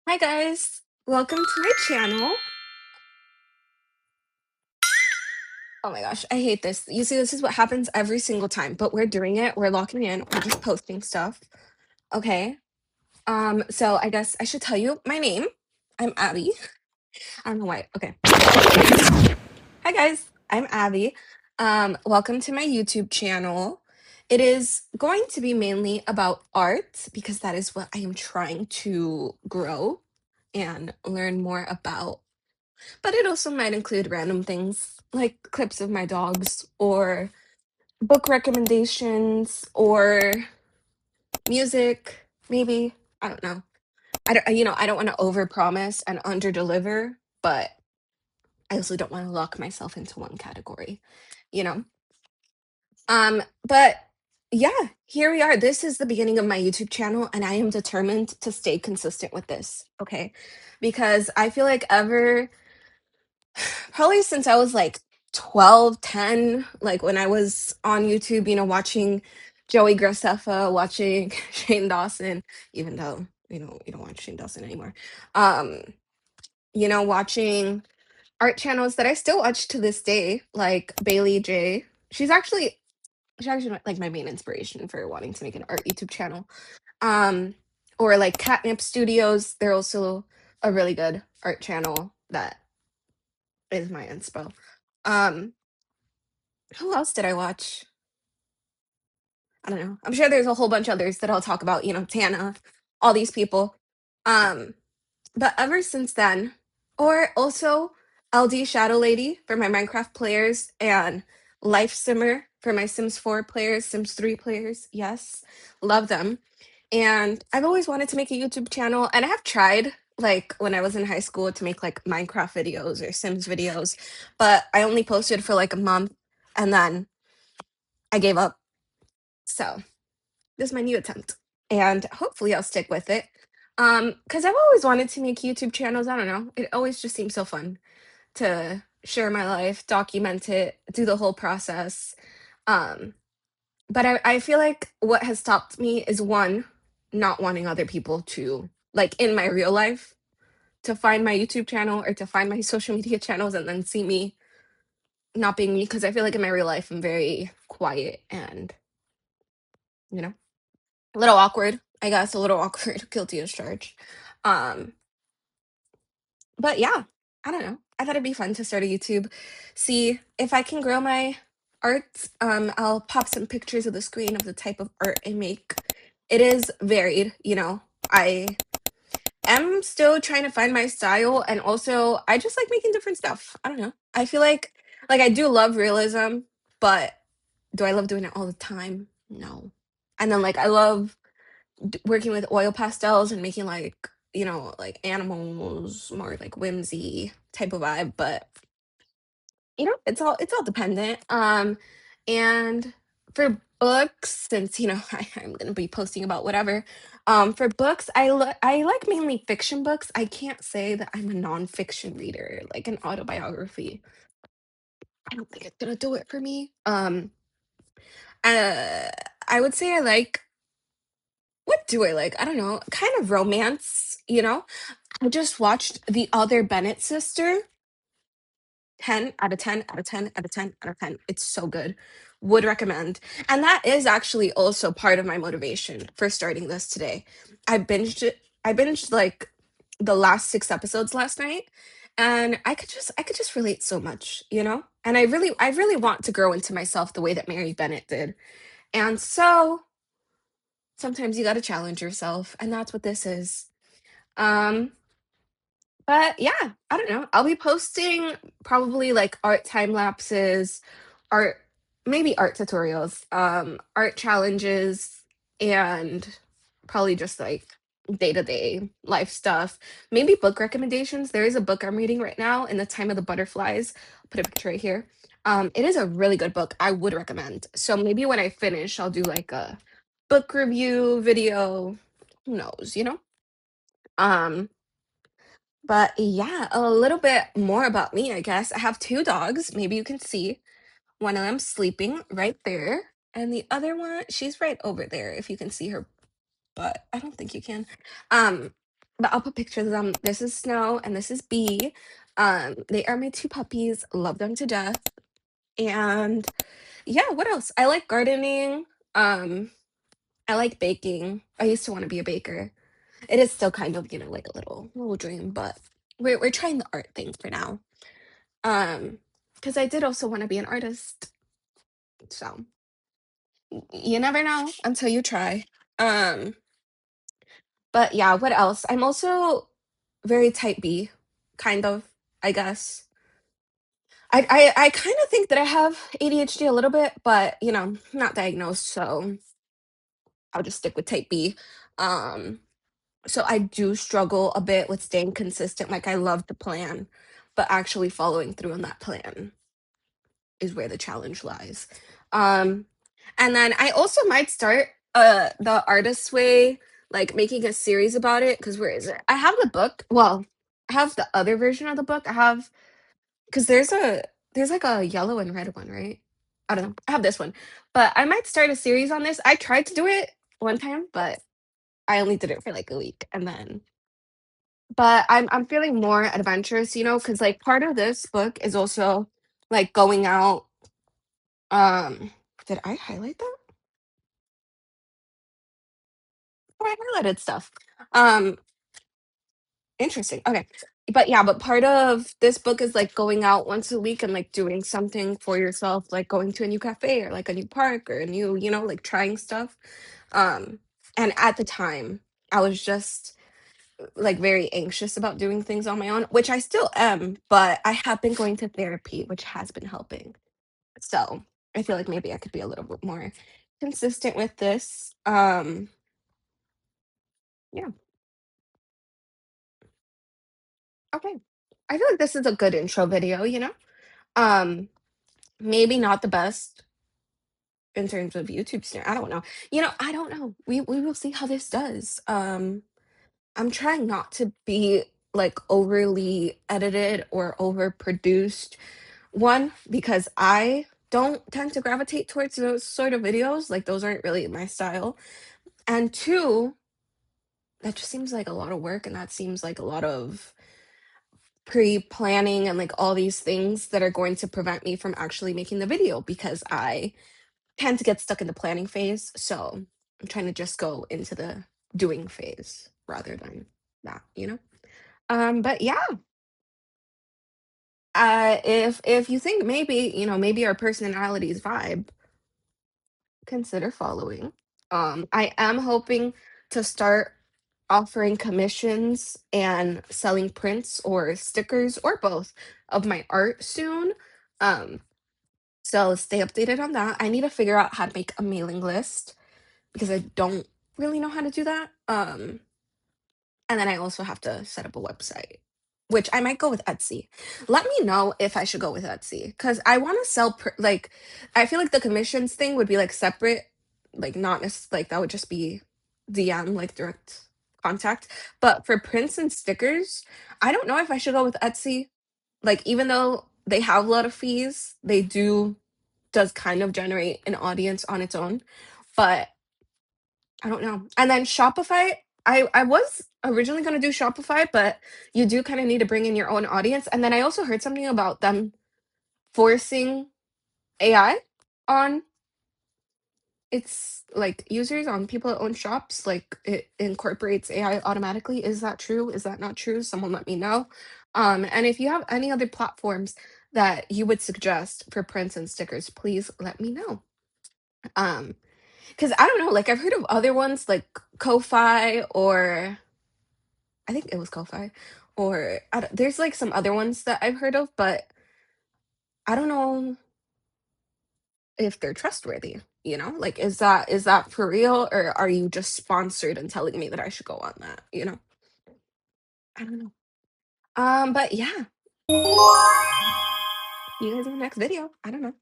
Hi guys, welcome to my channel. Oh my gosh, I hate this. You see, this is what happens every single time, but we're doing it. We're locking in. We're just posting stuff. Okay. So I guess I should tell you my name. I'm Abby. I don't know why. Okay. Hi guys, I'm Abby. Welcome to my YouTube channel. It is going to be mainly about art because that is what I am trying to grow and learn more about. But it also might include random things like clips of my dogs or book recommendations or music, maybe. I don't know. I don't want to overpromise and underdeliver, but I also don't want to lock myself into one category, you know? But yeah, here we are. This is the beginning of my YouTube channel, and I am determined to stay consistent with this, okay? Because I feel like probably since I was like 12, 10, like when I was on YouTube, watching Joey Graceffa, watching Shane Dawson, even though, you don't watch Shane Dawson anymore. Um, watching art channels that I still watch to this day, like Bailey J. She's actually like my main inspiration for wanting to make an art YouTube channel. Um, or like Catnip Studios, they're also a really good art channel that is my inspo. Um, who else did I watch? I don't know. I'm sure there's a whole bunch others that I'll talk about, Tana, all these people. Um, but ever since then, or also LD Shadow Lady for my Minecraft players and Life Simmer for my Sims 4 players, Sims 3 players. Yes, love them. And I've always wanted to make a YouTube channel, and I have tried like when I was in high school to make like Minecraft videos or Sims videos, but I only posted for like a month and then I gave up. So this is my new attempt, and hopefully I'll stick with it. Because I've always wanted to make YouTube channels. I don't know. It always just seems so fun to share my life, document it, do the whole process. Um, but I feel like what has stopped me is one, not wanting other people to like in my real life to find my YouTube channel or to find my social media channels and then see me not being me because I feel like in my real life I'm very quiet and you know a little awkward, I guess, a little awkward, guilty as charged. Um, but yeah, I don't know. I thought it'd be fun to start a YouTube, see if I can grow my art. I'll pop some pictures of the screen of the type of art I make. It is varied, I am still trying to find my style, and also I just like making different stuff. I don't know. I feel like I do love realism, but do I love doing it all the time? No. And then like I love working with oil pastels and making like like animals, more like whimsy type of vibe, but it's all dependent. And for books, since I'm gonna be posting about whatever, for books I like mainly fiction books. I can't say that I'm a nonfiction reader, like an autobiography. I don't think it's gonna do it for me. uh I would say I like, what do I like? I don't know, kind of romance. I just watched The Other Bennett Sister. 10 out of 10 out of 10 out of 10 out of 10. It's so good. Would recommend. And that is actually also part of my motivation for starting this today. I binged like the last 6 episodes last night, and I could just relate so much. And I really want to grow into myself the way that Mary Bennett did. And so sometimes you got to challenge yourself, and that's what this is. Um But yeah, I don't know. I'll be posting probably like art time lapses, art, maybe art tutorials, art challenges, and probably just like day-to-day life stuff. Maybe book recommendations. There is a book I'm reading right now, In the Time of the Butterflies. I'll put a picture right here. It is a really good book. I would recommend. So maybe when I finish, I'll do like a book review video. Who knows? Um, but yeah, a little bit more about me, I guess. I have two dogs. Maybe you can see. One of them sleeping right there, and the other one, she's right over there, if you can see her butt. I don't think you can. Um, but I'll put pictures of them. This is Snow and this is Bee. They are my two puppies. Love them to death. And yeah, what else? I like gardening. Um, I like baking. I used to want to be a baker. It is still kind of, like a little dream, but we're trying the art thing for now. Because I did also want to be an artist. So you never know until you try. Um, but yeah, what else? I'm also very type B, kind of, I guess. I kind of think that I have ADHD a little bit, but not diagnosed, so I'll just stick with type B. Um, so I do struggle a bit with staying consistent. Like I love the plan, but actually following through on that plan is where the challenge lies. Um, and then I also might start the artist's way, like making a series about it. Because where is it? I have the book. Well, I have the other version of the book. I have because there's like a yellow and red one, right? I don't know. I have this one, but I might start a series on this. I tried to do it one time, but I only did it for like a week, and then. But I'm feeling more adventurous, because like part of this book is also like going out. Um, did I highlight that? Oh, I highlighted stuff. Um, Interesting. Okay. But yeah, but part of this book is like going out once a week and like doing something for yourself, like going to a new cafe or like a new park or a new, like trying stuff. Um, and at the time, I was just like very anxious about doing things on my own, which I still am, but I have been going to therapy, which has been helping. So I feel like maybe I could be a little bit more consistent with this. Yeah. Okay. I feel like this is a good intro video. Um, Maybe not the best in terms of YouTube scenario. I don't know. I don't know. We will see how this does. I'm trying not to be like overly edited or overproduced. One, because I don't tend to gravitate towards those sort of videos. Like those aren't really my style. And two, that just seems like a lot of work and that seems like a lot of pre-planning and like all these things that are going to prevent me from actually making the video because I tend to get stuck in the planning phase. So I'm trying to just go into the doing phase rather than that. But yeah, if you think maybe our personalities vibe, consider following. I am hoping to start offering commissions and selling prints or stickers or both of my art soon. Um, so stay updated on that. I need to figure out how to make a mailing list because I don't really know how to do that. And then I also have to set up a website, which I might go with Etsy. Let me know if I should go with Etsy because I want to sell, like, I feel like the commissions thing would be like separate, like, not like that would just be DM, like direct contact. But for prints and stickers, I don't know if I should go with Etsy. Like, even though they have a lot of fees, does kind of generate an audience on its own. But I don't know. And then Shopify, I was originally going to do Shopify, but you do kind of need to bring in your own audience. And then I also heard something about them forcing AI on its like users on people that own shops, like it incorporates AI automatically. Is that true? Is that not true? Someone let me know. And if you have any other platforms that you would suggest for prints and stickers, please let me know. Um, because I don't know, like I've heard of other ones like Ko-Fi or I think it was Ko-Fi, or there's like some other ones that I've heard of, but I don't know if they're trustworthy. Like is that for real, or are you just sponsored and telling me that I should go on that? I don't know. But yeah, see you guys in the next video. I don't know.